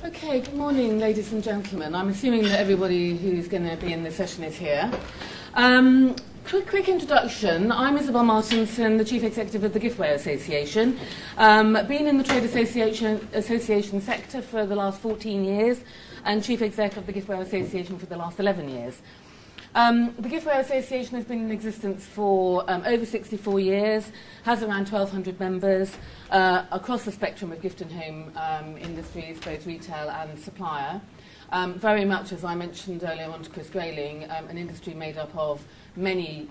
Okay, good morning, ladies and gentlemen. I'm assuming that everybody who's going to be in this session is here. Quick introduction. I'm IsabelMartinson, the Chief Executive of the Giftware Association. Been in the trade association sector for the last 14 years and Chief Exec of the Giftware Association for the last 11 years. The Giftware Association has been in existence for over 64 years, has around 1,200 members across the spectrum of gift and home industries, both retail and supplier. Very much, as I mentioned earlier on to Chris Grayling, an industry made up of many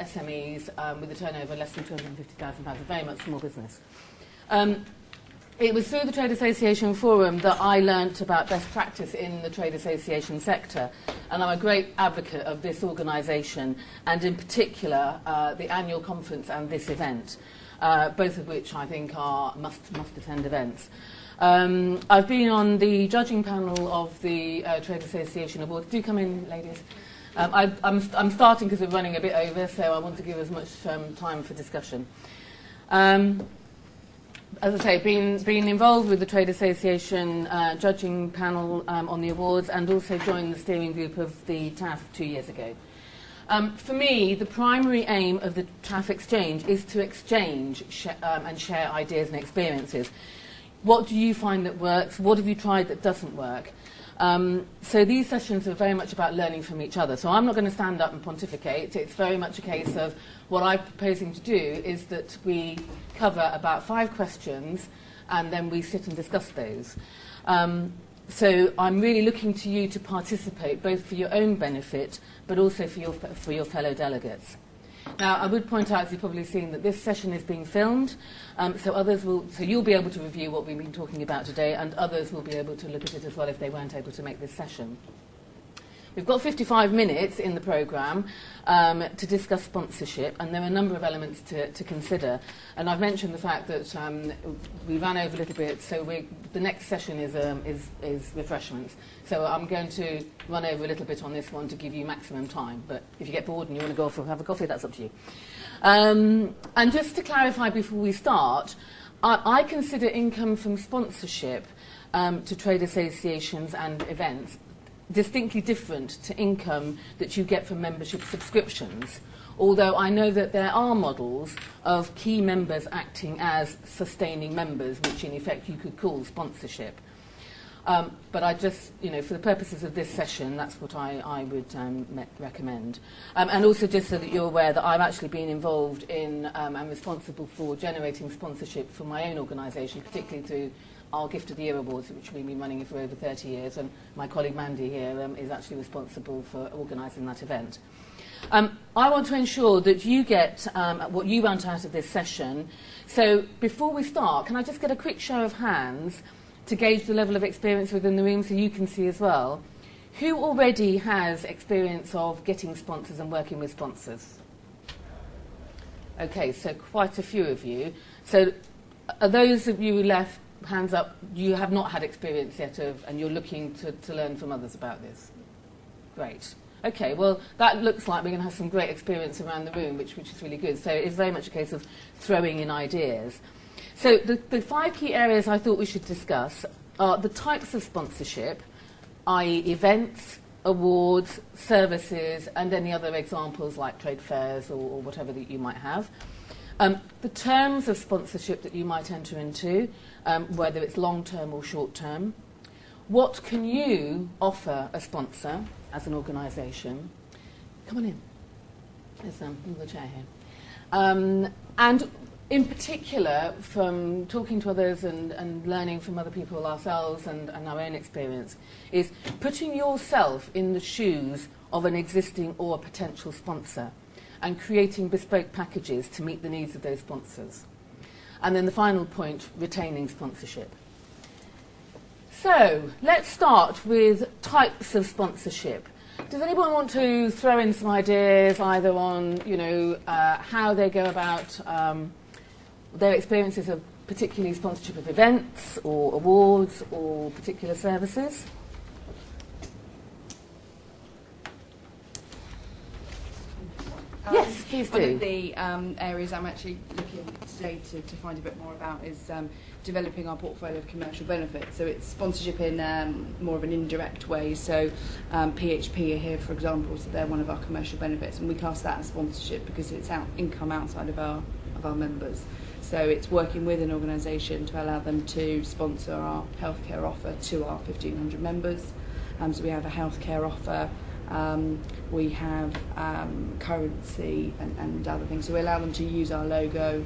SMEs with a turnover less than £250,000, very much small business. It was through the Trade Association Forum that I learnt about best practice in the trade association sector, and I'm a great advocate of this organisation, and in particular the annual conference and this event, both of which I think are must-attend events. I've been on the judging panel of the Trade Association Awards. Do come in, ladies. I'm starting because we're running a bit over, so I want to give as much time for discussion. As I say, been involved with the Trade Association judging panel on the awards, and also joined the steering group of the TAF 2 years ago. For me, the primary aim of the TAF exchange is to exchange and share ideas and experiences. What do you find that works? What have you tried that doesn't work? So these sessions are very much about learning from each other. So I'm not going to stand up and pontificate. It's very much a case of what I'm proposing to do is that we cover about 5 questions and then we sit and discuss those. So I'm really looking to you to participate both for your own benefit but also for your fellow delegates. Now, I would point out, as you've probably seen, that this session is being filmed, so you'll be able to review what we've been talking about today, and others will be able to look at it as well if they weren't able to make this session. We've got 55 minutes in the programme to discuss sponsorship, and there are a number of elements to consider. And I've mentioned the fact that we ran over a little bit, so the next session is refreshments. So I'm going to run over a little bit on this one to give you maximum time. But if you get bored and you want to go off and have a coffee, that's up to you. And just to clarify before we start, I consider income from sponsorship to trade associations and events distinctly different to income that you get from membership subscriptions, although I know that there are models of key members acting as sustaining members, which in effect you could call sponsorship. But I just, for the purposes of this session, that's what I would recommend. And also just so that you're aware that I've actually been involved in and responsible for generating sponsorship for my own organisation, particularly through our Gift of the Year Awards, which we've been running for over 30 years, and my colleague Mandy here is actually responsible for organising that event. I want to ensure that you get what you want out of this session. So before we start, can I just get a quick show of hands to gauge the level of experience within the room so you can see as well? Who already has experience of getting sponsors and working with sponsors? Okay, so quite a few of you. So are those of you who left, hands up, you have not had experience yet and you're looking to learn from others about this? Great. Okay, well, that looks like we're going to have some great experience around the room, which is really good. So it's very much a case of throwing in ideas. So the 5 key areas I thought we should discuss are the types of sponsorship, i.e. events, awards, services, and any other examples like trade fairs or whatever that you might have. The terms of sponsorship that you might enter into, whether it's long-term or short-term. What can you offer a sponsor as an organisation? Come on in. There's another chair here. And in particular, from talking to others and learning from other people ourselves and our own experience, is putting yourself in the shoes of an existing or a potential sponsor and creating bespoke packages to meet the needs of those sponsors. And then the final point, retaining sponsorship. So let's start with types of sponsorship. Does anyone want to throw in some ideas either on, how they go about their experiences of particularly sponsorship of events or awards or particular services? Yes, Please One do. of the areas I'm actually looking today to find a bit more about is developing our portfolio of commercial benefits. So it's sponsorship in more of an indirect way. So PHP are here, for example, so they're one of our commercial benefits, and we class that as sponsorship because it's income outside of our members. So it's working with an organisation to allow them to sponsor our healthcare offer to our 1,500 members. So we have a healthcare offer, we have currency and other things. So we allow them to use our logo.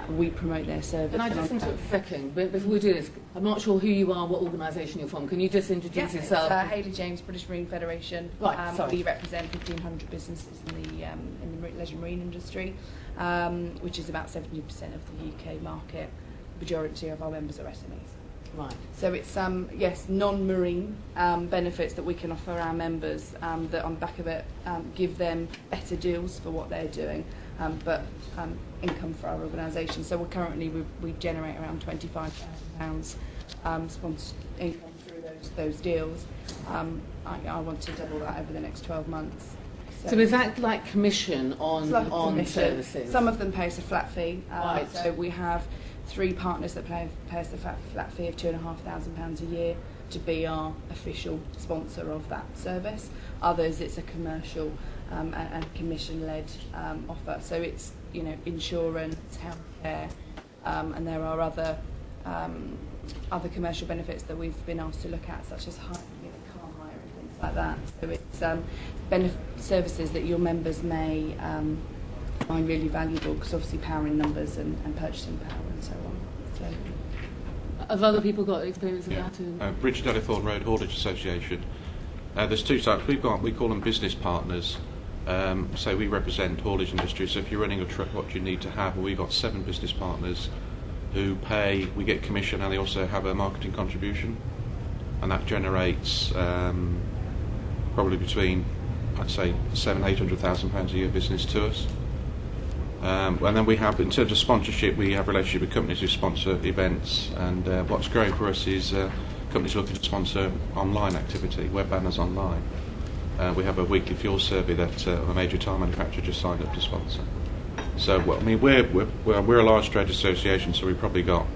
We promote their service. And I just interrupt a second, but before we do this, I'm not sure who you are, what organisation you're from. Can you just introduce yourself? It's Hayley James, British Marine Federation. Right, sorry. We represent 1,500 businesses in the leisure marine industry, which is about 70% of the UK market. The majority of our members are SMEs. Right. So it's yes, non-marine benefits that we can offer our members that on the back of it give them better deals for what they're doing, but income for our organisation. So we generate around £25,000 sponsored income through those deals. I want to double that over the next 12 months. So is that like commission on services? Some of them pay us a flat fee. Right. So we have 3 partners that pay us a flat fee of £2,500 a year to be our official sponsor of that service. Others, it's a commercial and commission-led offer. So it's insurance, healthcare, and there are other commercial benefits that we've been asked to look at, such as car hire and things like that. So it's services that your members may find really valuable, because obviously power in numbers and purchasing power and so on. So, have other people got experience of that? Bridge Delathorne Road Haulage Association. There's 2 types. We call them business partners. So we represent haulage industry. So if you're running a truck, what you need to have, we've got 7 business partners who pay. We get commission, and they also have a marketing contribution, and that generates probably between, I'd say, £700,000-800,000 a year business to us. And then we have, in terms of sponsorship, we have relationship with companies who sponsor events, and what's growing for us is companies looking to sponsor online activity, web banners online. We have a weekly fuel survey that a major tyre manufacturer just signed up to sponsor. So, we're a large trade association, so we've probably got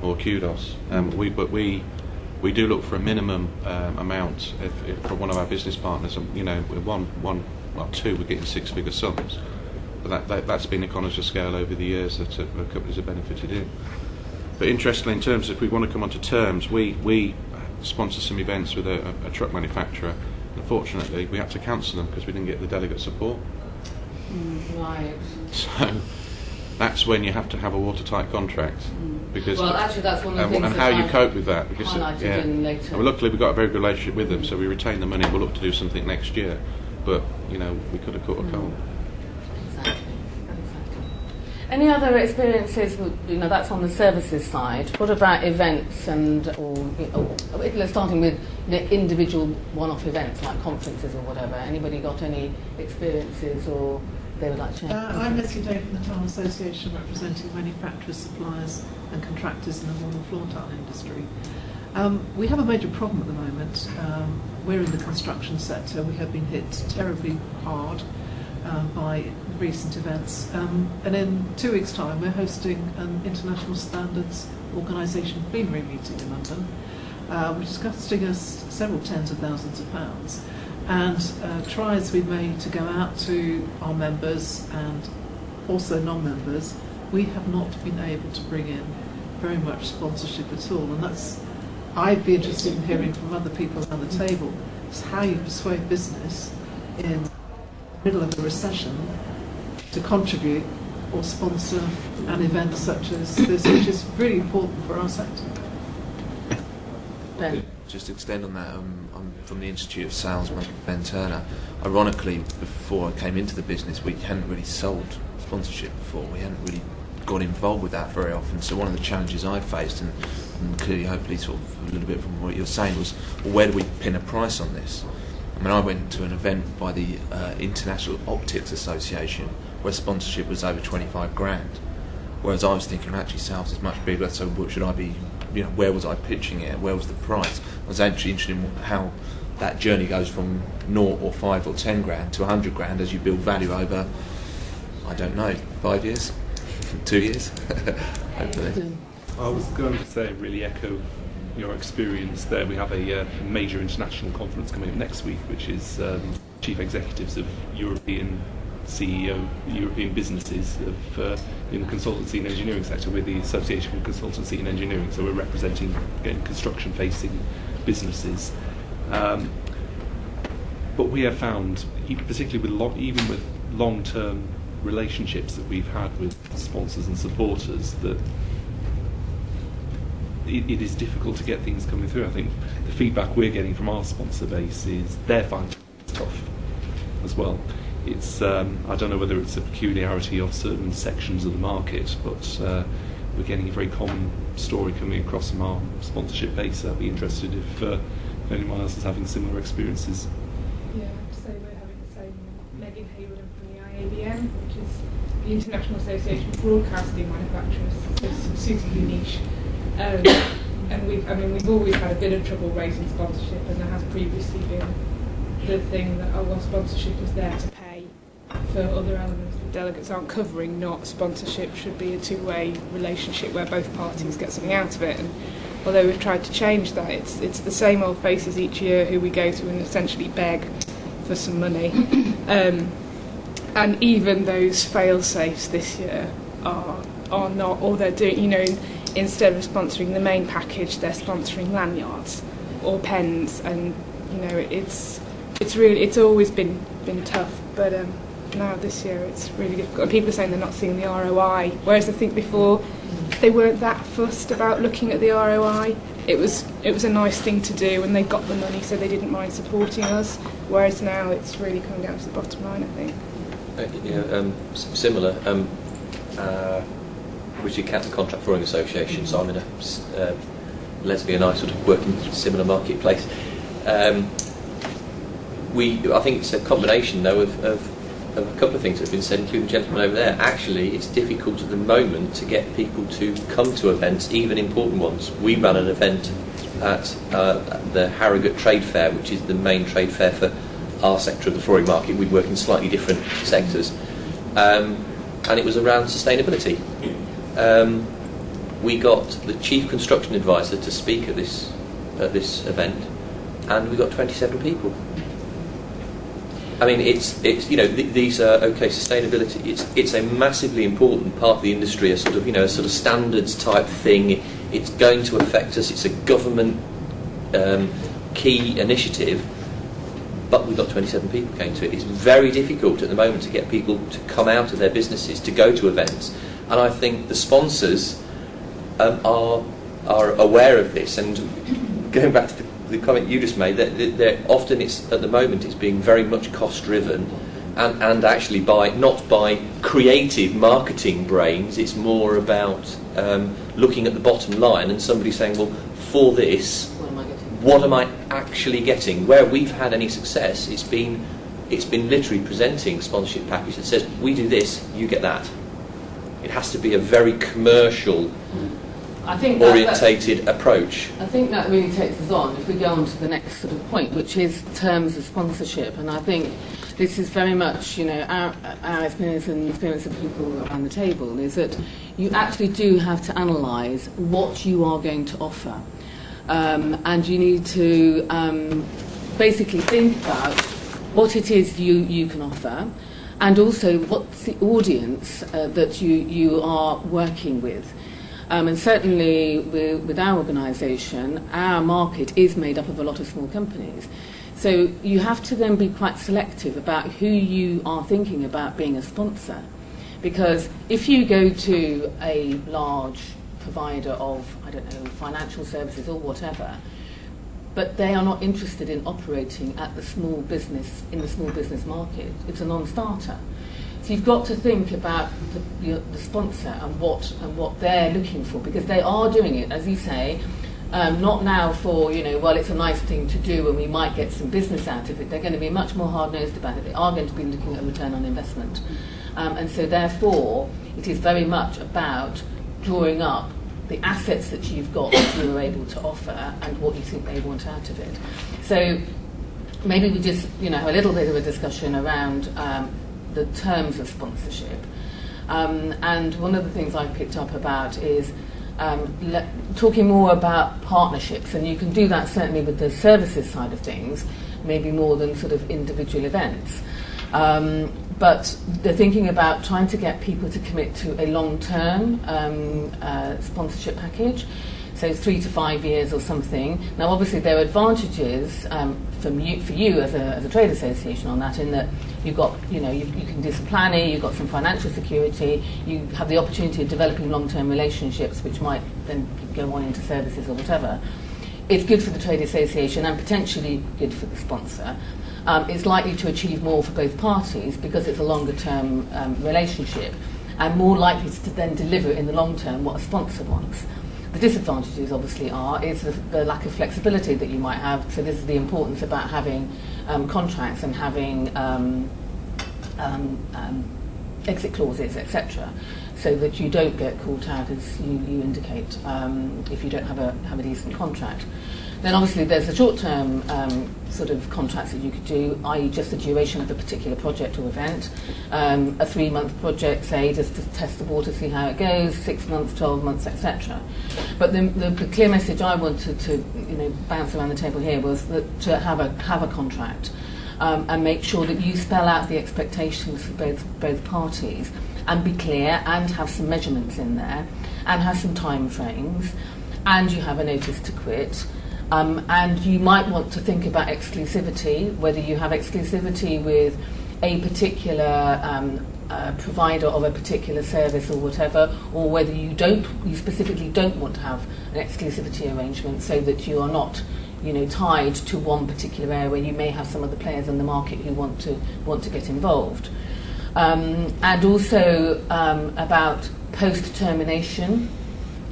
more kudos. But we do look for a minimum amount if for one of our business partners. With 2, we're getting 6-figure sums. But that's been economies of scale over the years that companies have benefited in. But interestingly, in terms of if we want to come onto terms, we sponsor some events with a truck manufacturer. Unfortunately, we had to cancel them because we didn't get the delegate support. Right. So that's when you have to have a watertight contract. Because actually, that's one of the things. And how you cope with that? Because later. Well, luckily, we've got a very good relationship with them, so we retain the money. We'll look to do something next year, but we could have caught a cold. Exactly. Any other experiences? That's on the services side. What about events starting with individual one-off events like conferences or whatever? Anybody got any experiences or they would like to share? I'm Leslie Day from the Tile Association, representing manufacturers, suppliers and contractors in the wall and floor tile industry. We have a major problem at the moment. We're in the construction sector. We have been hit terribly hard by recent events, and in 2 weeks' time we're hosting an International Standards Organisation plenary meeting in London, which is costing us several tens of thousands of pounds, and tries we've made to go out to our members and also non-members. We have not been able to bring in very much sponsorship at all, and I'd be interested in hearing from other people around the table is how you persuade business in the middle of a recession to contribute or sponsor an event such as this, which is really important for our sector. Ben. Just to extend on that, I'm from the Institute of Salesman, Ben Turner. Ironically, before I came into the business, we hadn't really sold sponsorship before. We hadn't really got involved with that very often. So one of the challenges I faced, and clearly, hopefully, sort of a little bit from what you're saying, was, well, where do we pin a price on this? I mean, I went to an event by the International Optics Association where sponsorship was over 25 grand, whereas I was thinking, actually, sales is much bigger. So, what should I be? Where was I pitching it? Where was the price? I was actually interested in how that journey goes from 0 or 5 or 10 grand to 100 grand as you build value over I don't know, 5 years, 2 years, hopefully. I was going to say, really echo your experience there. We have a major international conference coming up next week, which is chief executives of European European businesses in the consultancy and engineering sector. We're the Association for Consultancy and Engineering, so we're representing, again, construction-facing businesses. But we have found, particularly even with long-term relationships that we've had with sponsors and supporters, that it is difficult to get things coming through. I think the feedback we're getting from our sponsor base is they're finding it tough as well. It's I don't know whether it's a peculiarity of certain sections of the market, but we're getting a very common story coming across from our sponsorship base. I'd be interested if anyone else is having similar experiences. Yeah, so we're having the same. Megan Hayward from the IABM, which is the International Association of Broadcasting Manufacturers, so it's suitably niche. And we've always had a bit of trouble raising sponsorship, and there has previously been the thing that sponsorship is there to pay for other elements that delegates aren't covering, not sponsorship should be a two-way relationship where both parties get something out of it. And although we've tried to change that, it's the same old faces each year who we go to and essentially beg for some money. And even those fail-safes this year are not, or they're doing, instead of sponsoring the main package, they're sponsoring lanyards or pens, and it's always been tough, but now this year it's really difficult. And people are saying they're not seeing the ROI, whereas I think before they weren't that fussed about looking at the ROI. It was a nice thing to do, and they got the money, so they didn't mind supporting us. Whereas now it's really coming down to the bottom line, I think. Similar. Richard Captain Contract Flooring Association, so I'm in a Leslie and I sort of work in a similar marketplace. I think it's a combination though of a couple of things that have been said, including the gentleman over there. Actually, it's difficult at the moment to get people to come to events, even important ones. We ran an event at the Harrogate Trade Fair, which is the main trade fair for our sector of the flooring market. We work in slightly different sectors, and it was around sustainability. We got the chief construction advisor to speak at this event, and we got 27 people. I mean, these are sustainability. It's a massively important part of the industry, a sort of standards type thing. It's going to affect us. It's a government key initiative, but we've got 27 people came to it. It's very difficult at the moment to get people to come out of their businesses to go to events, and I think the sponsors are aware of this. And going back to the comment you just made, that often at the moment it's being very much cost driven, and actually not by creative marketing brains. It's more about looking at the bottom line and somebody saying, well, for this, what am I actually getting? Where we've had any success, it's been literally presenting a sponsorship package that says, we do this, you get that. It has to be a very commercial orientated approach. I think that really takes us on, if we go on to the next sort of point, which is terms of sponsorship. And I think this is very much, our experience and the experience of people around the table, is that you actually do have to analyse what you are going to offer. And you need to basically think about what it is you can offer, and also what's the audience that you are working with. And certainly with our organisation, our market is made up of a lot of small companies. So you have to then be quite selective about who you are thinking about being a sponsor. Because if you go to a large provider of, financial services or whatever, but they are not interested in operating in the small business market, it's a non-starter. So you've got to think about the sponsor and what they're looking for, because they are doing it, as you say, not now for, it's a nice thing to do and we might get some business out of it. They're going to be much more hard-nosed about it. They are going to be looking at return on investment. And so therefore, it is very much about drawing up the assets that you've got that you are able to offer and what you think they want out of it. So maybe we just, have a little bit of a discussion around the terms of sponsorship, And one of the things I've picked up about is talking more about partnerships, and you can do that certainly with the services side of things, maybe more than sort of individual events. But they're thinking about trying to get people to commit to a long-term sponsorship package, so 3 to 5 years or something. Now, obviously, there are advantages for you as a trade association on that, in that you've got, you can do some planning, you've got some financial security, you have the opportunity of developing long-term relationships, which might then go on into services or whatever. It's good for the trade association and potentially good for the sponsor. It's likely to achieve more for both parties because it's a longer-term relationship, and more likely to then deliver in the long term what a sponsor wants. The disadvantages, obviously, is the lack of flexibility that you might have. So this is the importance about having contracts and having exit clauses, etc., so that you don't get caught out, as you indicate, if you don't have a decent contract. Then obviously there's the short-term sort of contracts that you could do, i.e. just the duration of a particular project or event. A 3-month project, say, just to test the water, see how it goes, 6 months, 12 months, etc. But the clear message I wanted to bounce around the table here was that to have a contract and make sure that you spell out the expectations for both parties and be clear and have some measurements in there and have some time frames, and you have a notice to quit. And you might want to think about exclusivity, whether you have exclusivity with a particular provider of a particular service or whatever, or whether you specifically don't want to have an exclusivity arrangement, so that you are not, tied to one particular area where you may have some other players in the market who want to get involved. And also about post-termination.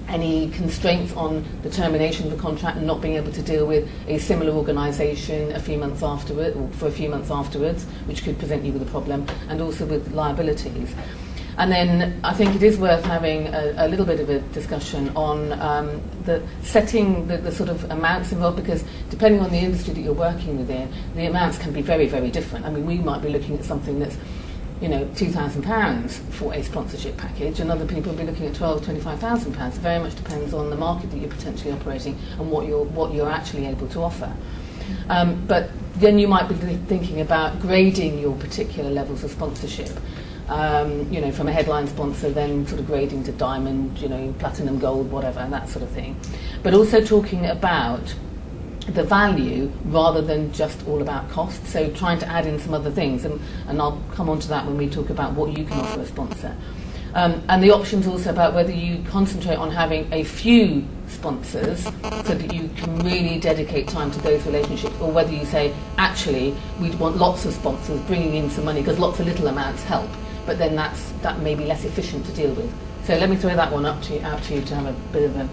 Any constraints on the termination of the contract and not being able to deal with a similar organisation a few months afterward, or for a few months afterwards, which could present you with a problem, and also with liabilities. And then I think it is worth having a little bit of a discussion on the setting the sort of amounts involved, because depending on the industry that you're working within, the amounts can be very, very different. I mean, we might be looking at something that's £2,000 for a sponsorship package, and other people will be looking at £25,000. It very much depends on the market that you're potentially operating and what you're actually able to offer. But then you might be thinking about grading your particular levels of sponsorship. From a headline sponsor, then sort of grading to diamond, platinum, gold, whatever, and that sort of thing. But also talking about the value rather than just all about cost. So trying to add in some other things, and I'll come on to that when we talk about what you can offer a sponsor. And the options also about whether you concentrate on having a few sponsors so that you can really dedicate time to those relationships, or whether you say, actually, we want lots of sponsors bringing in some money, because lots of little amounts help, but then that may be less efficient to deal with. So let me throw that one out to you to have a bit of a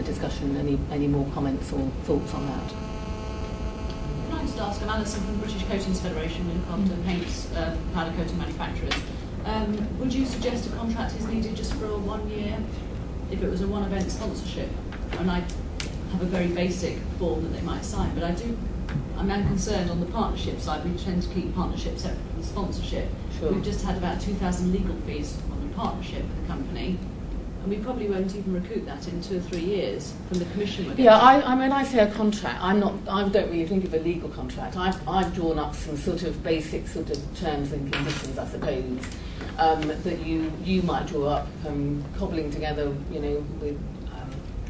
discussion. Any more comments or thoughts on that? Can I just ask, I'm Alison from the British Coatings Federation, we look after paints, powder coating manufacturers. Would you suggest a contract is needed just for 1 year if it was a one-event sponsorship? And I have a very basic form that they might sign, but I'm concerned on the partnership side. We tend to keep partnerships separate from the sponsorship. Sure. We've just had about 2,000 legal fees on the partnership with the company, and we probably won't even recoup that in 2 or 3 years from the commission. Yeah, I mean, I say a contract, I don't really think of a legal contract. I've drawn up some sort of basic sort of terms and conditions, I suppose, that you might draw up, cobbling together, with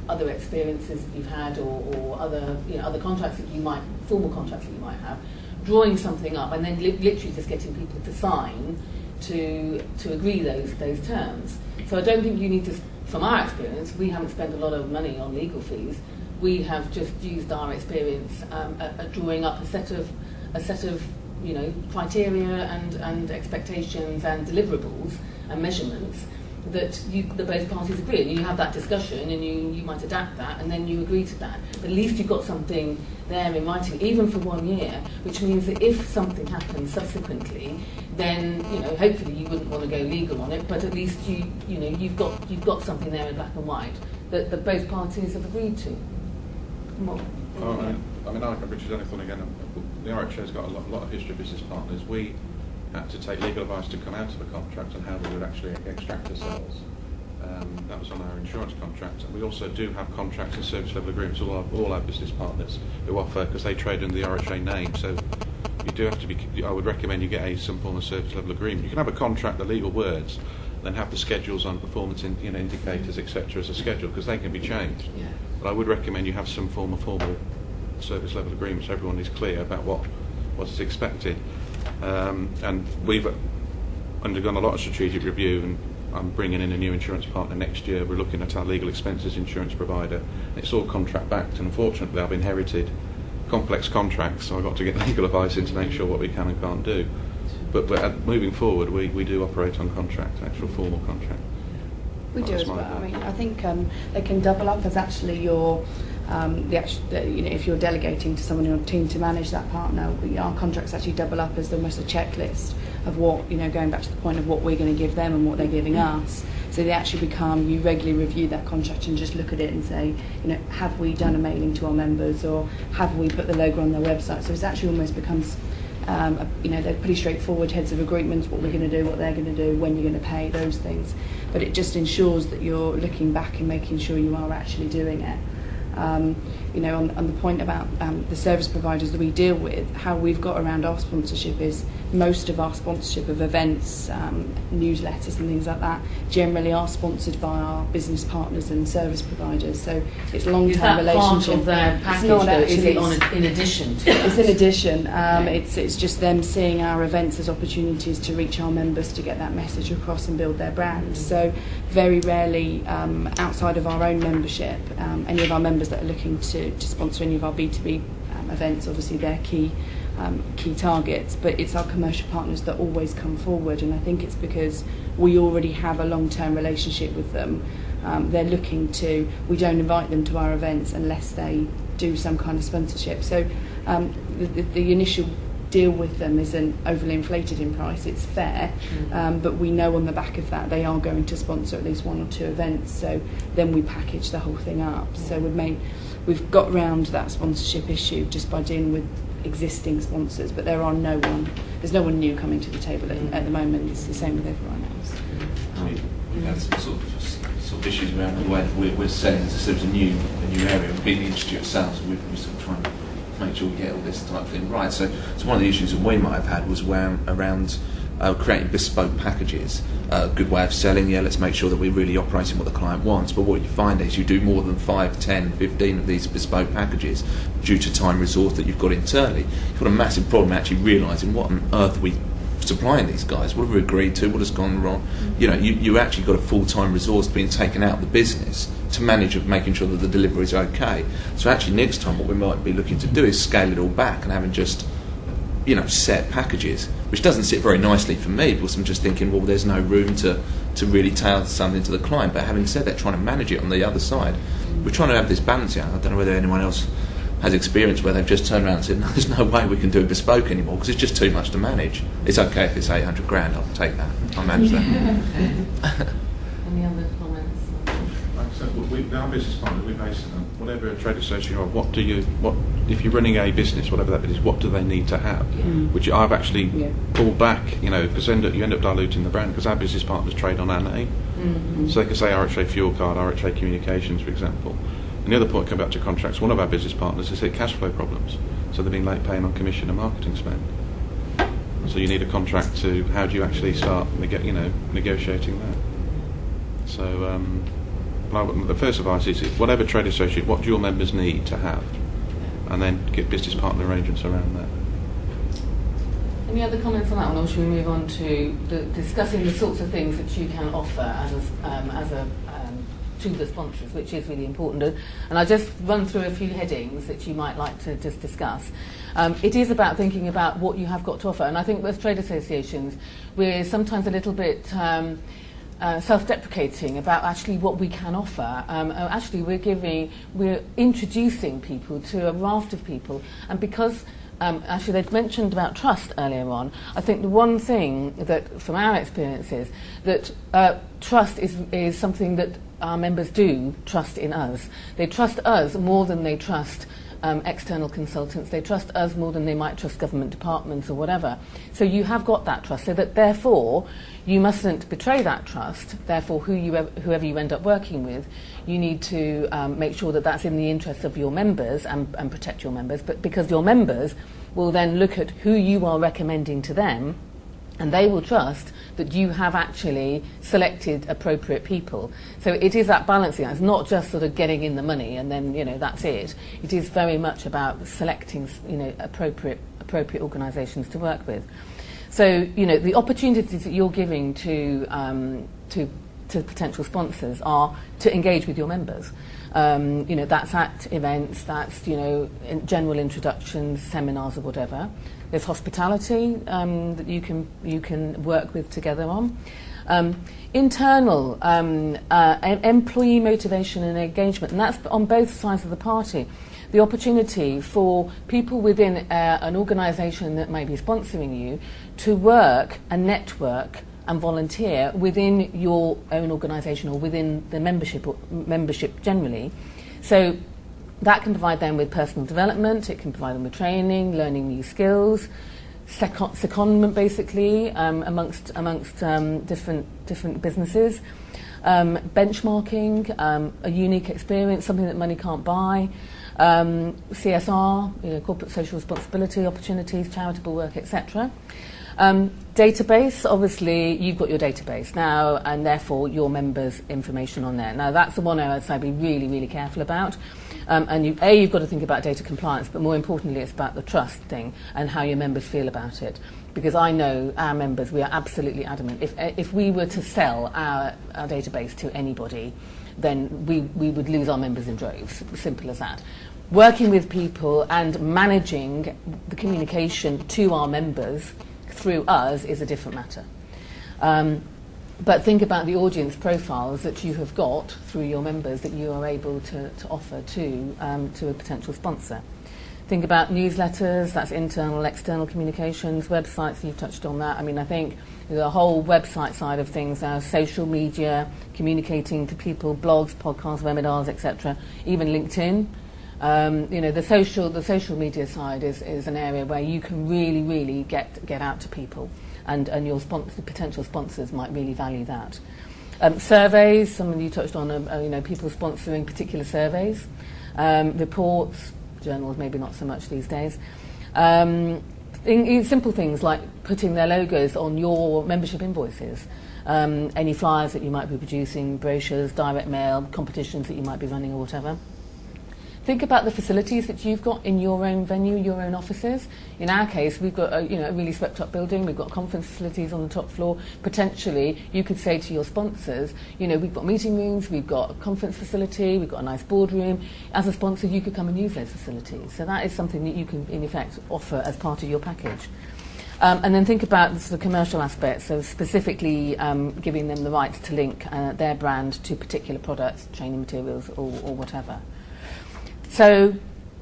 other experiences that you've had, or other contracts that you might, formal contracts that you might have, drawing something up, and then literally just getting people to sign to agree those terms. So I don't think you need to, from our experience, we haven't spent a lot of money on legal fees. We have just used our experience at drawing up a set of criteria and expectations and deliverables and measurements that both parties agree. And you have that discussion, and you might adapt that, and then you agree to that. But at least you've got something there in writing, even for 1 year, which means that if something happens subsequently, then hopefully you wouldn't want to go legal on it, but at least you've got something there in black and white that both parties have agreed to. I mean, Richard Anythorn again. The RHA's got a lot of history of business partners. We had to take legal advice to come out of the contract and how we would actually extract ourselves. That was on our insurance contract. And we also do have contracts and service level agreements with all our business partners who offer, because they trade under the RHA name. So you do have to be, I would recommend you get some form of service level agreement. You can have a contract, the legal words, then have the schedules on performance indicators, etc. as a schedule, because they can be changed. Yeah. But I would recommend you have some form of formal service level agreement so everyone is clear about what's expected. And we've undergone a lot of strategic review, and I'm bringing in a new insurance partner next year. We're looking at our legal expenses insurance provider. It's all contract backed, and unfortunately I've inherited complex contracts, so I've got to get legal advice in to make sure what we can and can't do. But moving forward, we do operate on contract, actual formal contract. We do as well. I mean, I think they can double up as actually your if you're delegating to someone in your team to manage that partner. Our contracts actually double up as almost a checklist of what, going back to the point of what we're going to give them and what they're giving us. So they actually become, you regularly review that contract and just look at it and say, have we done a mailing to our members, or have we put the logo on their website? So it actually almost becomes, they're pretty straightforward heads of agreements, what we're going to do, what they're going to do, when you're going to pay, those things. But it just ensures that you're looking back and making sure you are actually doing it. On the point about the service providers that we deal with, how we've got around our sponsorship is most of our sponsorship of events, newsletters and things like that generally are sponsored by our business partners and service providers. So it's long-term relationship. Is that part of their package? It's not actually, is it in addition to It's in addition. It's just them seeing our events as opportunities to reach our members, to get that message across and build their brands. So very rarely, outside of our own membership, any of our members that are looking to sponsor any of our B2B events, obviously they're key targets, but it's our commercial partners that always come forward, and I think it's because we already have a long-term relationship with them. They're looking to, we don't invite them to our events unless they do some kind of sponsorship. So the initial deal with them isn't overly inflated in price, it's fair, but we know on the back of that they are going to sponsor at least one or two events, so then we package the whole thing up. So we've got round that sponsorship issue just by dealing with existing sponsors, but there's no one new coming to the table at the moment. It's the same with everyone else. We have some sort of issues around the way that we're selling as a new area, and being the Institute of Sales, we're sort of trying to make sure we get all this type of thing right. So one of the issues that we might have had was around creating bespoke packages. A good way of selling, let's make sure that we're really operating what the client wants, but what you find is you do more than 5, 10, 15 of these bespoke packages due to time resource that you've got internally. You've got a massive problem actually realising what on earth are we supplying these guys, what have we agreed to, what has gone wrong. You actually got a full-time resource being taken out of the business to manage of making sure that the delivery is okay. So actually next time what we might be looking to do is scale it all back and having just set packages, which doesn't sit very nicely for me, because I'm just thinking, well, there's no room to really tailor something to the client. But having said that, trying to manage it on the other side, we're trying to have this balance here. I don't know whether anyone else has experience where they've just turned around and said, no, there's no way we can do a bespoke anymore because it's just too much to manage. It's okay if it's 800 grand, I'll take that, I'll manage that. Any other comments? Like I said, our business partner, we base it on whatever a trade association or what if you're running a business, whatever that is, what do they need to have? Which I've actually pulled back, because you end up diluting the brand, because our business partners trade on our name. So they can say RHA Fuel Card, RHA Communications, for example. And the other point, come back to contracts, one of our business partners has hit cash flow problems, so they've been late paying on commission and marketing spend. So you need a contract to, how do you actually start negotiating that? So the first advice is, whatever trade associate, what do your members need to have? And then get business partner arrangements around that. Any other comments on that one, or should we move on to discussing the sorts of things that you can offer to the sponsors, which is really important. And I just run through a few headings that you might like to just discuss. It is about thinking about what you have got to offer, and I think with trade associations we're sometimes a little bit self-deprecating about actually what we can offer. Actually we're introducing people to a raft of people, and because actually they've mentioned about trust earlier on, I think the one thing that from our experience is that trust is something that our members do trust in us. They trust us more than they trust external consultants. They trust us more than they might trust government departments or whatever. So you have got that trust, so that therefore you mustn't betray that trust. Therefore, whoever you end up working with, you need to make sure that that's in the interest of your members and protect your members. But because your members will then look at who you are recommending to them, and they will trust that you have actually selected appropriate people. So it is that balancing. It's not just sort of getting in the money and then, that's it. It is very much about selecting, appropriate organisations to work with. So, the opportunities that you're giving to potential sponsors are to engage with your members. That's at events, that's, general introductions, seminars or whatever. There's hospitality that you can work with together on. Internal employee motivation and engagement, and that's on both sides of the party. The opportunity for people within an organisation that may be sponsoring you to work and network and volunteer within your own organisation or within the membership generally. So that can provide them with personal development, it can provide them with training, learning new skills, secondment basically amongst different businesses, benchmarking, a unique experience, something that money can't buy, CSR, corporate social responsibility opportunities, charitable work, etc. Database, obviously you've got your database now and therefore your members' information on there. Now that's the one area I'd say be really, really careful about. And you've got to think about data compliance, but more importantly it's about the trust thing and how your members feel about it. Because I know our members, we are absolutely adamant. If we were to sell our database to anybody, then we would lose our members in droves, simple as that. Working with people and managing the communication to our members through us is a different matter. But think about the audience profiles that you have got through your members that you are able to offer to a potential sponsor. Think about newsletters, that's internal, external communications, websites, you've touched on that. I think the whole website side of things now, social media, communicating to people, blogs, podcasts, webinars, etc., even LinkedIn. The social media side is an area where you can really get out to people, and your potential sponsors might really value that. Surveys, some of you touched on, people sponsoring particular surveys, reports, journals maybe not so much these days. Simple things like putting their logos on your membership invoices, any flyers that you might be producing, brochures, direct mail, competitions that you might be running or whatever. Think about the facilities that you've got in your own venue, your own offices. In our case, we've got a really swept up building. We've got conference facilities on the top floor. Potentially, you could say to your sponsors, we've got meeting rooms, we've got a conference facility, we've got a nice boardroom. As a sponsor, you could come and use those facilities. So that is something that you can, in effect, offer as part of your package. And then think about the commercial aspects, so specifically giving them the rights to link their brand to particular products, training materials, or whatever. So,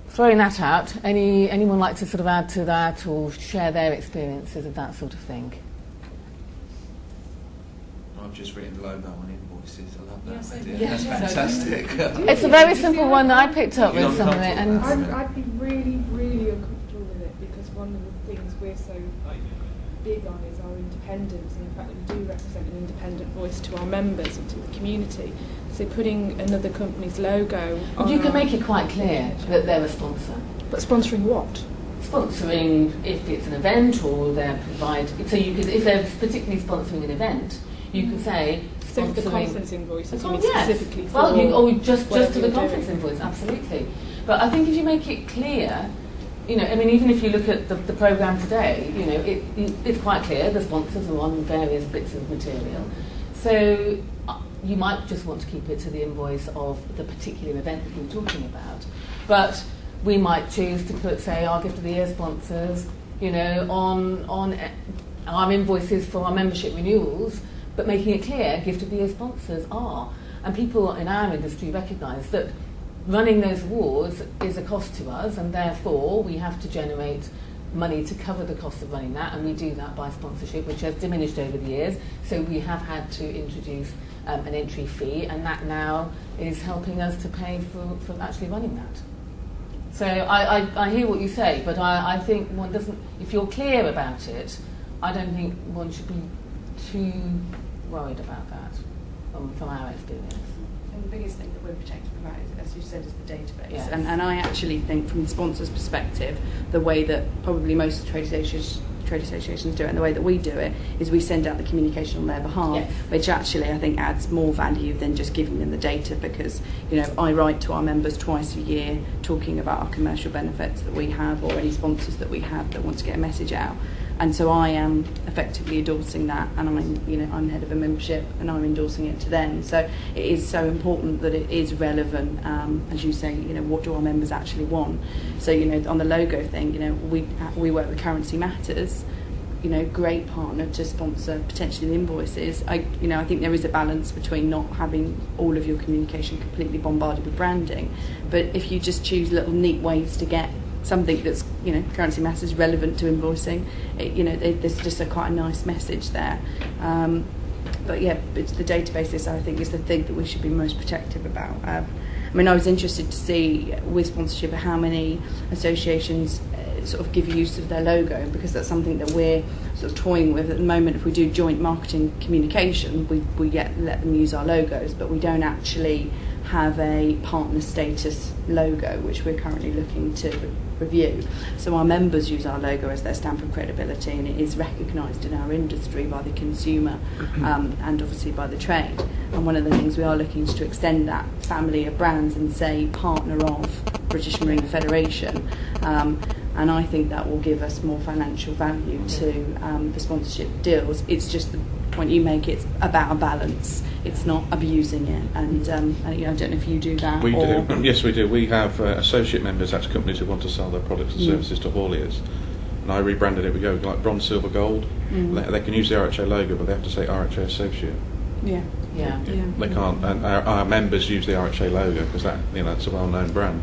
throwing that out, anyone like to sort of add to that or share their experiences of that sort of thing? I've just written logo on invoices. I love that Yes, idea. yeah. That's fantastic. It's a very simple one that I picked up You're with some of it. uncomfortable And with I'd be really uncomfortable with it because one of the things we're so big on is our independence and the fact that we do represent an independent voice to our members and to the community. So putting another company's logo on you can make it quite clear that they're a sponsor. But sponsoring what? Sponsoring if it's an event or they provide. So you could, if they're particularly sponsoring an event, you could say So the sponsoring. conference invoices, you mean Yes. specifically for Well, just to whatever the you're conference doing. invoice, absolutely. But I think if you make it clear, even if you look at the programme today, it's quite clear the sponsors are on various bits of material. So you might just want to keep it to the invoice of the particular event that you're talking about. But we might choose to put, say, our Gift of the Year sponsors, on our invoices for our membership renewals, but making it clear Gift of the Year sponsors are. And people in our industry recognise that running those awards is a cost to us, and therefore we have to generate money to cover the cost of running that, and we do that by sponsorship, which has diminished over the years. So we have had to introduce an entry fee, and that now is helping us to pay for actually running that. So I hear what you say, but I think one doesn't, if you're clear about it, I don't think one should be too worried about that from our experience. And the biggest thing that we're protective about, as you said, is the database. Yes. And I actually think, from the sponsor's perspective, the way that probably most trade associations do it, and the way that we do it, is we send out the communication on their behalf, yes. which actually I think adds more value than just giving them the data, because I write to our members twice a year talking about our commercial benefits that we have, or any sponsors that we have that want to get a message out. And so I am effectively endorsing that, and I'm head of a membership, and I'm endorsing it to them. So it is so important that it is relevant, as you say. What do our members actually want? So on the logo thing, we work with Currency Matters. Great partner to sponsor potentially the invoices. I think there is a balance between not having all of your communication completely bombarded with branding, but if you just choose little neat ways to get something that's Currency Matters relevant to invoicing, there's just quite a nice message there. But yeah, it's the databases I think is the thing that we should be most protective about. I was interested to see with sponsorship how many associations sort of give use of their logo, because that's something that we're sort of toying with at the moment. If we do joint marketing communication, we let them use our logos, but we don't actually have a partner status logo, which we're currently looking to review. So our members use our logo as their stamp of credibility, and it is recognised in our industry by the consumer and obviously by the trade. And one of the things we are looking to extend that family of brands and say partner of British Marine Federation. And I think that will give us more financial value to the sponsorship deals. It's just the point you make, it's about a balance. It's not abusing it. And I don't know if you do that. We do. Yes, we do. We have associate members, that's companies who want to sell their products and services to hauliers. And I rebranded it. We go like bronze, silver, gold. They can use the RHA logo, but they have to say RHA Associate. Yeah. They can't. And our members use the RHA logo because that's a well-known brand.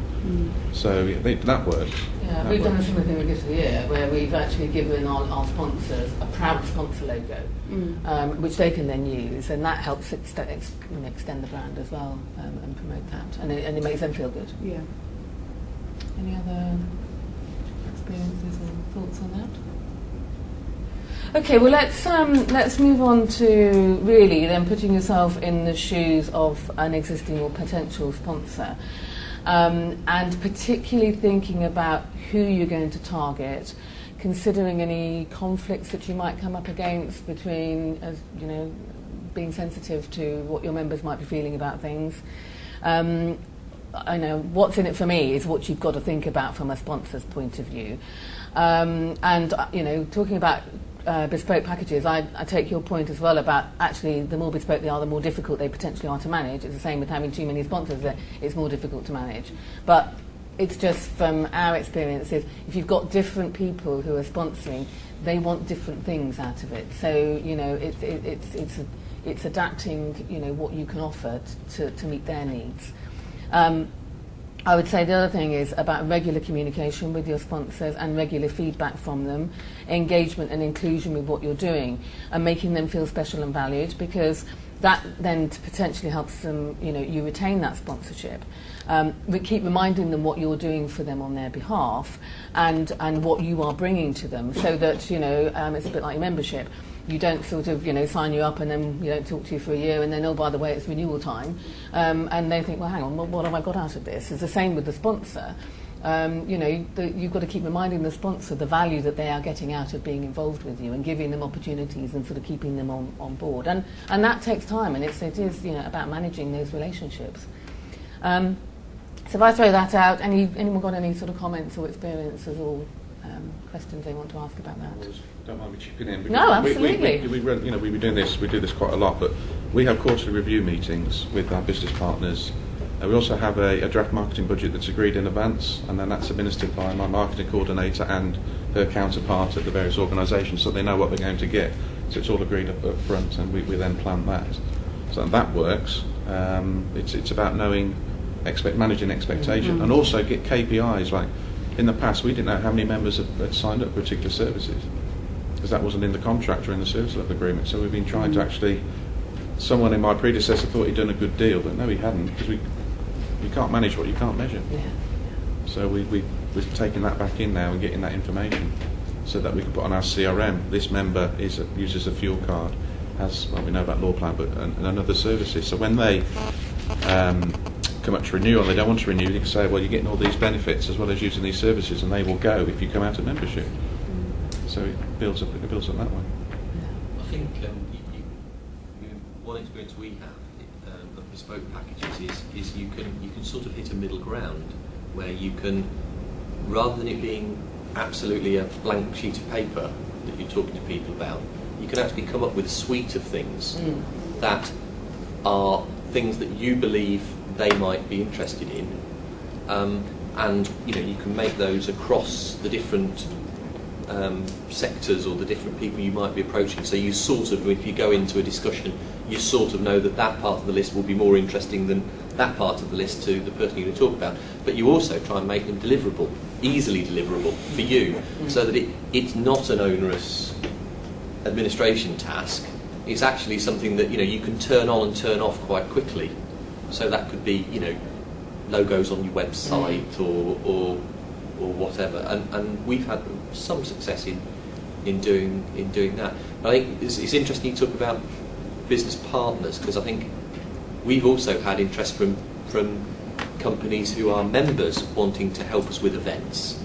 So that works. Yeah, we've done a similar thing with Gift of the Year, where we've actually given our sponsors a proud sponsor logo, which they can then use, and that helps extend the brand as well and promote that, and it makes them feel good. Yeah. Any other experiences or thoughts on that? Okay, well let's move on to really then putting yourself in the shoes of an existing or potential sponsor. And particularly thinking about who you're going to target, considering any conflicts that you might come up against between, being sensitive to what your members might be feeling about things. I know what's in it for me is what you've got to think about from a sponsor's point of view. And talking about bespoke packages, I take your point as well about actually the more bespoke they are, the more difficult they potentially are to manage. It's the same with having too many sponsors, that it's more difficult to manage. But it's just from our experience, if you've got different people who are sponsoring, they want different things out of it. So it's adapting what you can offer to meet their needs. I would say the other thing is about regular communication with your sponsors and regular feedback from them, engagement and inclusion with what you're doing, and making them feel special and valued, because that then potentially helps them, you retain that sponsorship. We keep reminding them what you're doing for them on their behalf and what you are bringing to them, so that, it's a bit like your membership. You don't sort of, sign you up and then you don't talk to you for a year, and then, oh, by the way, it's renewal time. And they think, well, hang on, what have I got out of this? It's the same with the sponsor. You've got to keep reminding the sponsor the value that they are getting out of being involved with you and giving them opportunities and sort of keeping them on board. And that takes time, and it is about managing those relationships. So if I throw that out, anyone got any sort of comments or experiences or questions they want to ask about that? Don't mind me chipping in. No, absolutely. We do this quite a lot, but we have quarterly review meetings with our business partners. We also have a draft marketing budget that's agreed in advance, and then that's administered by my marketing coordinator and her counterpart at the various organisations, so they know what they're going to get. So it's all agreed up front, and we then plan that. So that works. It's about managing expectation, and also get KPIs. Like in the past, we didn't know how many members had signed up for particular services, because that wasn't in the contract or in the service level agreement. So we've been trying to actually. Someone in my predecessor thought he'd done a good deal, but no, he hadn't, because you can't manage what you can't measure. Yeah. So we're taking that back in now and getting that information so that we can put on our CRM. This member uses a fuel card, we know about law plan, but and other services. So when they come up to renew and they don't want to renew, you can say, well, you're getting all these benefits as well as using these services, and they will go if you come out of membership. So it builds up that way. I think one experience we have of bespoke packages is you can sort of hit a middle ground where you can, rather than it being absolutely a blank sheet of paper that you're talking to people about, you can actually come up with a suite of things that are things that you believe they might be interested in, and you can make those across the different sectors or the different people you might be approaching. So you sort of, if you go into a discussion, you sort of know that part of the list will be more interesting than that part of the list to the person you're going to talk about. But you also try and make them deliverable, easily deliverable for you, so that it's not an onerous administration task. It's actually something that you can turn on and turn off quite quickly. So that could be logos on your website or whatever. And we've had some success in doing that. But I think it's interesting you talk about business partners, because I think we've also had interest from companies who are members wanting to help us with events.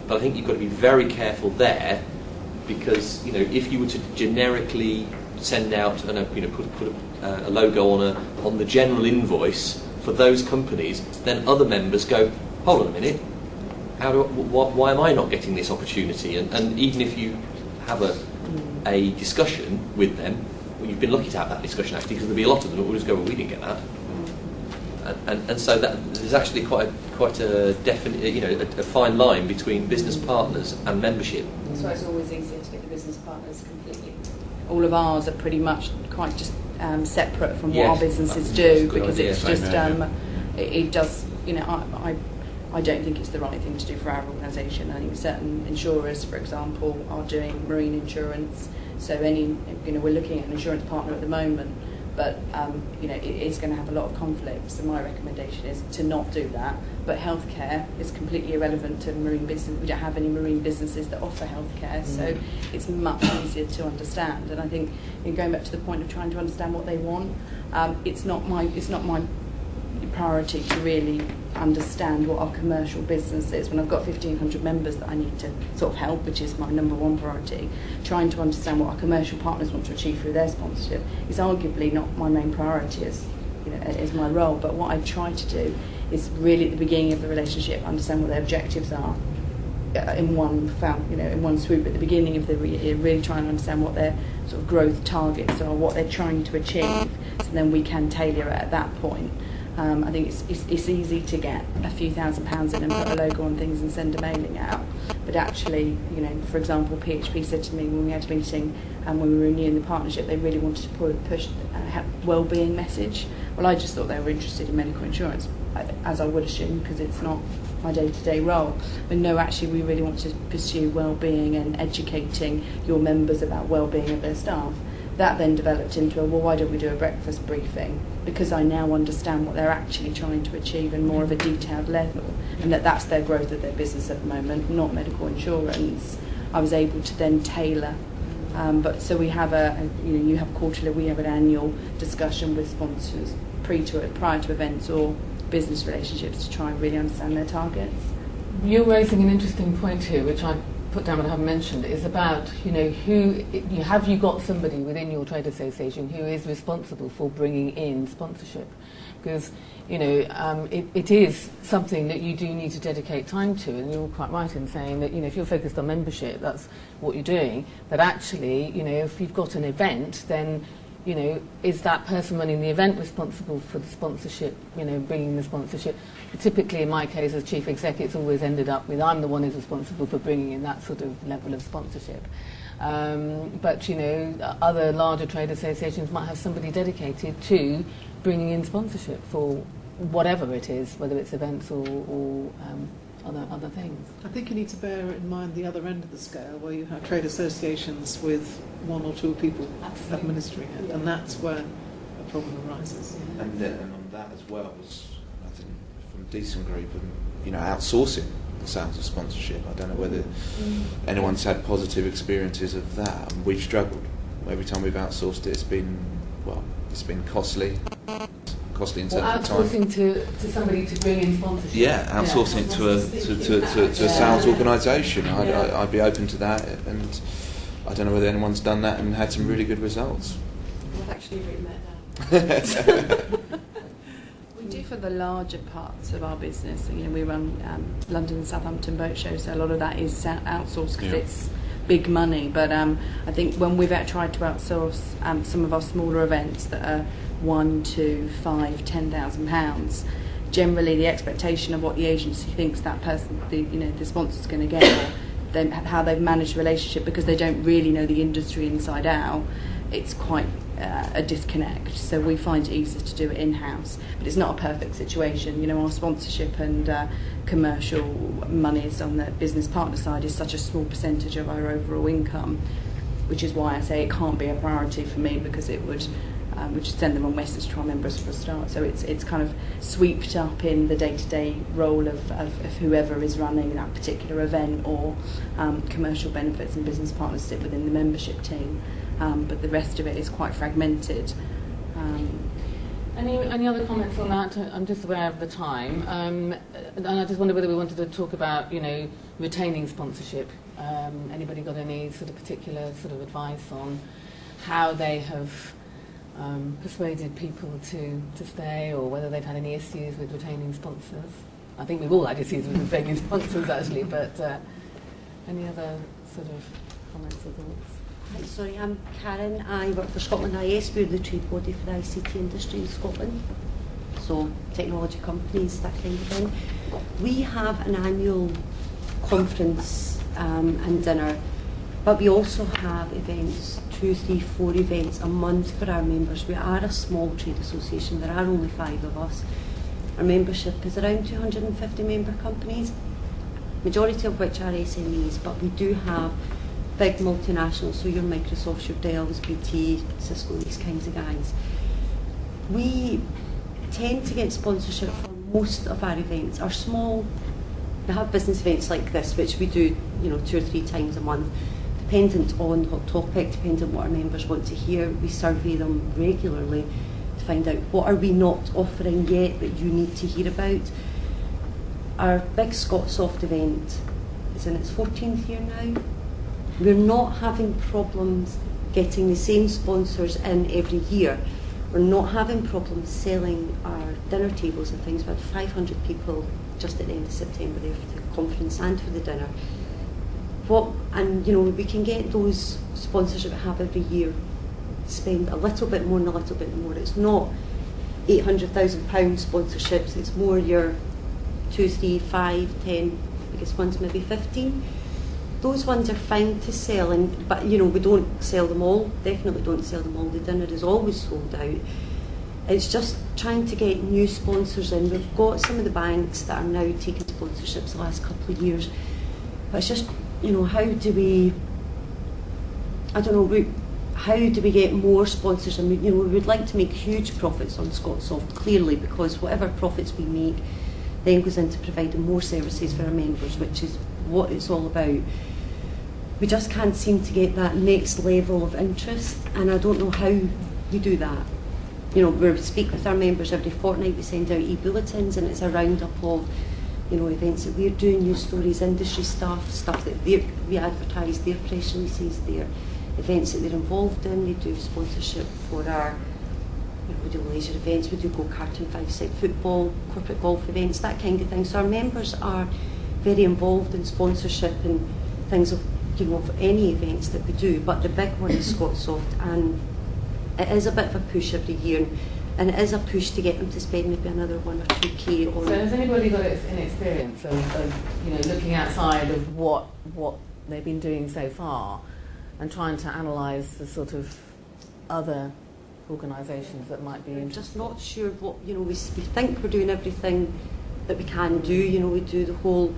But I think you've got to be very careful there, because if you were to generically send out and put a logo on the general invoice for those companies, then other members go, hold on a minute, why am I not getting this opportunity? And even if you have a discussion with them, well, you've been lucky to have that discussion actually, because there'll be a lot of them that will just go, well, we didn't get that. And so that there's actually quite a definite, a fine line between business partners and membership. That's why it's always easier to get the business partners completely. All of ours are pretty much quite just separate from what our businesses do, because it's just it does. I don't think it's the right thing to do for our organisation. I think certain insurers, for example, are doing marine insurance. So we're looking at an insurance partner at the moment, but it is going to have a lot of conflict. So my recommendation is to not do that. But healthcare is completely irrelevant to marine business. We don't have any marine businesses that offer healthcare, so it's much easier to understand. And I think going back to the point of trying to understand what they want, it's not my priority to really understand what our commercial business is. When I've got 1,500 members that I need to sort of help, which is my number one priority, trying to understand what our commercial partners want to achieve through their sponsorship is arguably not my main priority as my role. But what I try to do is really at the beginning of the relationship understand what their objectives are in one swoop at the beginning of the year, really trying to understand what their sort of growth targets are, what they're trying to achieve, so then we can tailor it at that point. I think it's easy to get a few £1,000s in and put a logo on things and send a mailing out. But actually, for example, PHP said to me when we had a meeting and when we were renewing the partnership, they really wanted to push a well-being message. Well, I just thought they were interested in medical insurance, as I would assume, because it's not my day-to-day role. But no, actually, we really want to pursue well-being and educating your members about well-being of their staff. That then developed into why don't we do a breakfast briefing? Because I now understand what they're actually trying to achieve in more of a detailed level, and that's their growth of their business at the moment, not medical insurance. I was able to then tailor. But so we have you have quarterly, we have an annual discussion with sponsors prior to events or business relationships to try and really understand their targets. You're raising an interesting point here, which I put down but I haven't mentioned, is about have you got somebody within your trade association who is responsible for bringing in sponsorship, because it is something that you do need to dedicate time to, and you're quite right in saying that if you're focused on membership, that's what you're doing, but actually if you've got an event, then is that person running the event responsible for the sponsorship, bringing the sponsorship? Typically, in my case, as chief exec, it's always ended up with I'm the one who's responsible for bringing in that sort of level of sponsorship. But, other larger trade associations might have somebody dedicated to bringing in sponsorship for whatever it is, whether it's events or other things. I think you need to bear in mind the other end of the scale, where you have trade associations with one or two people administering it, and that's where a problem arises. And on that as well, I think from decent group, and outsourcing the sales of sponsorship. I don't know whether anyone's had positive experiences of that. And we've struggled every time we've outsourced it. It's been costly in terms of time. Outsourcing to somebody to bring in sponsorship. Yeah, outsourcing it to a sales organisation. I'd be open to that, and I don't know whether anyone's done that and had some really good results. I've actually written that down. We do for the larger parts of our business. We run London and Southampton boat shows, so a lot of that is outsourced because it's big money. But I think when we've tried to outsource some of our smaller events that are £1, £2, £5, £10,000, generally the expectation of what the agency thinks that person, the sponsor's going to get, or then how they've managed the relationship, because they don't really know the industry inside out, it's quite a disconnect. So we find it easier to do it in-house, but it's not a perfect situation. Our sponsorship and commercial monies on the business partner side is such a small percentage of our overall income, which is why I say it can't be a priority for me, because it would just send them on message to our members for a start. So it's kind of swept up in the day-to-day role of whoever is running that particular event, or commercial benefits and business partners sit within the membership team. But the rest of it is quite fragmented. Any other comments on that? I'm just aware of the time, and I just wonder whether we wanted to talk about retaining sponsorship. Anybody got any sort of particular sort of advice on how they have persuaded people to stay, or whether they've had any issues with retaining sponsors? I think we've all had issues with retaining sponsors actually, but any other sort of comments or thoughts? Hi, sorry, I'm Karen. I work for Scotland IS. We're the trade body for the ICT industry in Scotland, so technology companies, that kind of thing. We have an annual conference and dinner, but we also have events, 2, 3, 4 events a month for our members. We are a small trade association. There are only 5 of us. Our membership is around 250 member companies, majority of which are SMEs, but we do have big multinationals, so your Microsofts, your Dells, BT, Cisco, these kinds of guys. We tend to get sponsorship for most of our events. Our small, we have business events like this, which we do 2 or 3 times a month, dependent on hot topic, dependent on what our members want to hear. We survey them regularly to find out what are we not offering yet that you need to hear about. Our big Scotsoft event is in its 14th year now. We're not having problems getting the same sponsors in every year. We're not having problems selling our dinner tables and things. We had 500 people just at the end of September there for the conference and for the dinner. We can get those sponsorship we have every year, spend a little bit more and a little bit more. It's not £800,000 sponsorships, it's more your 2, 3, 5, 10, biggest ones maybe 15. Those ones are fine to sell, but we don't sell them all, definitely don't sell them all. The dinner is always sold out. It's just trying to get new sponsors in. We've got some of the banks that are now taking sponsorships the last couple of years, but it's just, how do we get more sponsors? And we would like to make huge profits on Scotsoft, clearly, because whatever profits we make then goes into providing more services for our members, which is what it's all about. We just can't seem to get that next level of interest, and I don't know how we do that. We speak with our members every fortnight, we send out e-bulletins, and it's a roundup of events that we're doing, news stories, industry stuff that we advertise, their press releases, their events that they're involved in. They do sponsorship for our, we do leisure events, we do go-kart and 5-side football, corporate golf events, that kind of thing. So our members are very involved in sponsorship and things of any events that we do, but the big one is Scotsoft, and it is a bit of a push every year, and it is a push to get them to spend maybe another 1 or 2k on. So has anybody got any experience of looking outside of what they've been doing so far and trying to analyse the sort of other organisations that might be interested? Just not sure what, we think we're doing everything that we can do. We do the whole,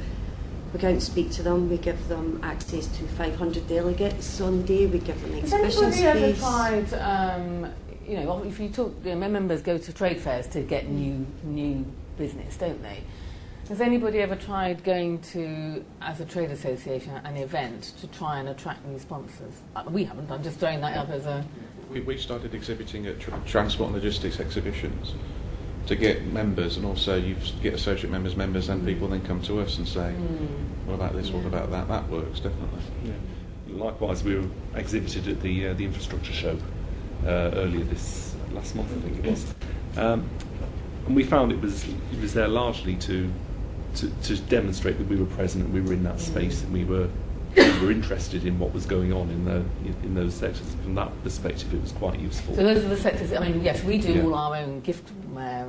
we go out and speak to them, we give them access to 500 delegates on the day, we give them exhibition space. Has anybody ever tried, if you talk, members go to trade fairs to get new business, don't they? Has anybody ever tried going to, as a trade association, an event to try and attract new sponsors? We haven't. I'm just throwing that up as a... We started exhibiting at transport and logistics exhibitions to get members, and also you get associate members, and people then come to us and say, what about this, what about that? That works, definitely. Yeah. Likewise, we were exhibited at the infrastructure show earlier last month, I think it was. And we found it was there largely to demonstrate that we were present and we were in that space, and we were interested in what was going on in those sectors. From that perspective, it was quite useful. So those are the sectors. I mean, yes, we do all our own giftware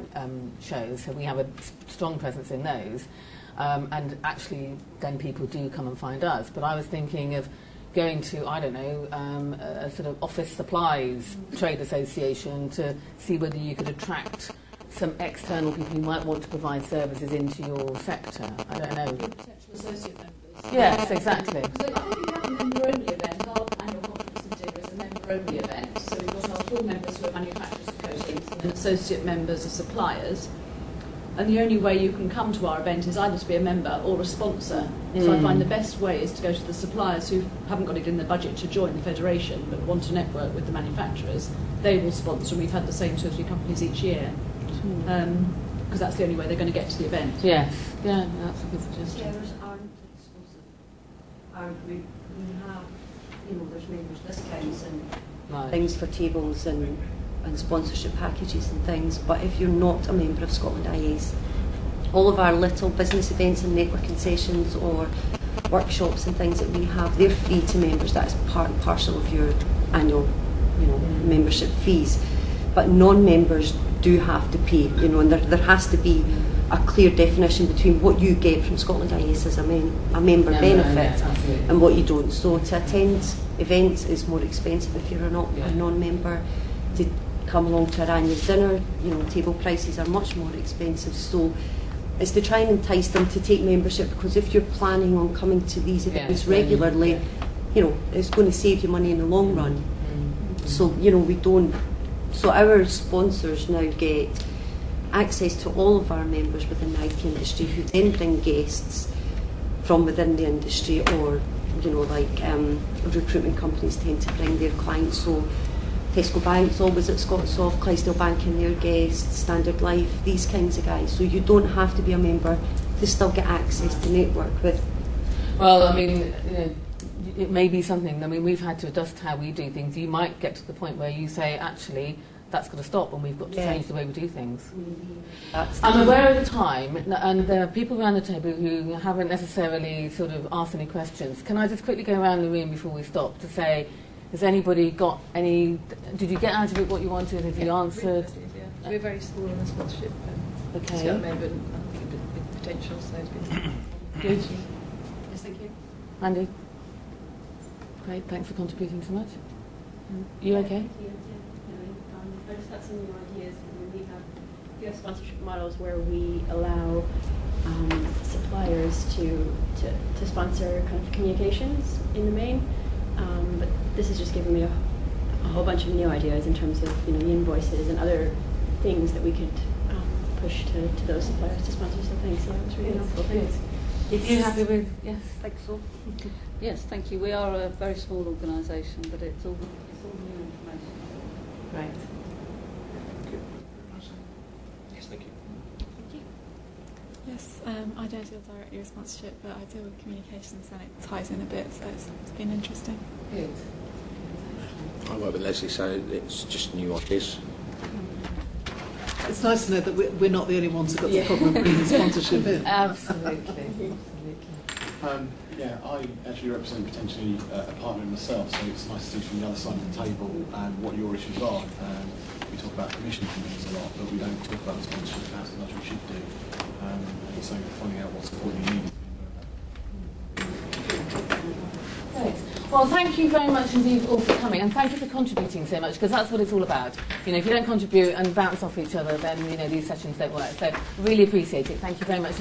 shows, so we have a strong presence in those. And actually, then people do come and find us. But I was thinking of going to, I don't know, a sort of office supplies trade association to see whether you could attract some external people who might want to provide services into your sector. I don't know. Potential associate members. Yes, exactly. So I think we have a member-only event. Our annual conference in Digger is a member-only event. So we've got our full members who are manufacturers of coatings and then associate members of suppliers. And the only way you can come to our event is either to be a member or a sponsor. So I find the best way is to go to the suppliers who haven't got it in their budget to join the federation but want to network with the manufacturers. They will sponsor, and we've had the same 2 or 3 companies each year. Because that's the only way they're going to get to the event. Yes, yeah, that's a good suggestion. Carers aren't exclusive. We have, there's members' discounts and things for tables and sponsorship packages and things, but if you're not a member of Scotland IAS, all of our little business events and networking sessions or workshops and things that we have, they're free to members. That's part and parcel of your annual membership fees. But non-members do have to pay, and there has to be a clear definition between what you get from Scotland IAS as a member benefit and what you don't. So to attend events is more expensive if you're not a non-member. To come along to our annual dinner, table prices are much more expensive. So it's to try and entice them to take membership, because if you're planning on coming to these events regularly, it's going to save you money in the long run. So, we don't. So our sponsors now get access to all of our members within the IT industry, who then bring guests from within the industry, or recruitment companies tend to bring their clients. So Tesco Bank's always at Scotsoft, Clydesdale Bank and their guests, Standard Life, these kinds of guys. So you don't have to be a member to still get access to network with. Well, I mean, it may be something. I mean, we've had to adjust how we do things. You might get to the point where you say, actually, that's got to stop, and we've got to change the way we do things. I'm aware of the time, and there are people around the table who haven't necessarily sort of asked any questions. Can I just quickly go around the room before we stop to say, has anybody got any? Did you get out of it what you wanted? Have you answered? We're very small on the sponsorship. Okay. So maybe I think big potential. So it's been Good. Yes, thank you. Andy? Great, thanks for contributing so much. You okay? I just had some new ideas. We have sponsorship models where we allow suppliers to sponsor kind of communications in the main. But this has just given me a whole bunch of new ideas in terms of the invoices and other things that we could push to those suppliers to sponsor some things. So that was really helpful. Thanks. Are you happy with? Yes. I think so. Yes, thank you. We are a very small organisation, but it's all new information. Right. Yes, thank you. Yes, I don't deal directly with sponsorship, but I deal with communications, and it ties in a bit, so it's been interesting. Good. I work with Leslie, so it's just new ideas. It's nice to know that we're not the only ones who've got the problem of bringing sponsorship in. Absolutely. I actually represent potentially a partner in myself, so it's nice to see from the other side of the table what your issues are. We talk about commission committees a lot, but we don't talk about the sponsorship as much as we should do. And so finding out what support you need. Great. Well, thank you very much indeed all for coming, and thank you for contributing so much, because that's what it's all about. If you don't contribute and bounce off each other, then these sessions don't work. So really appreciate it. Thank you very much.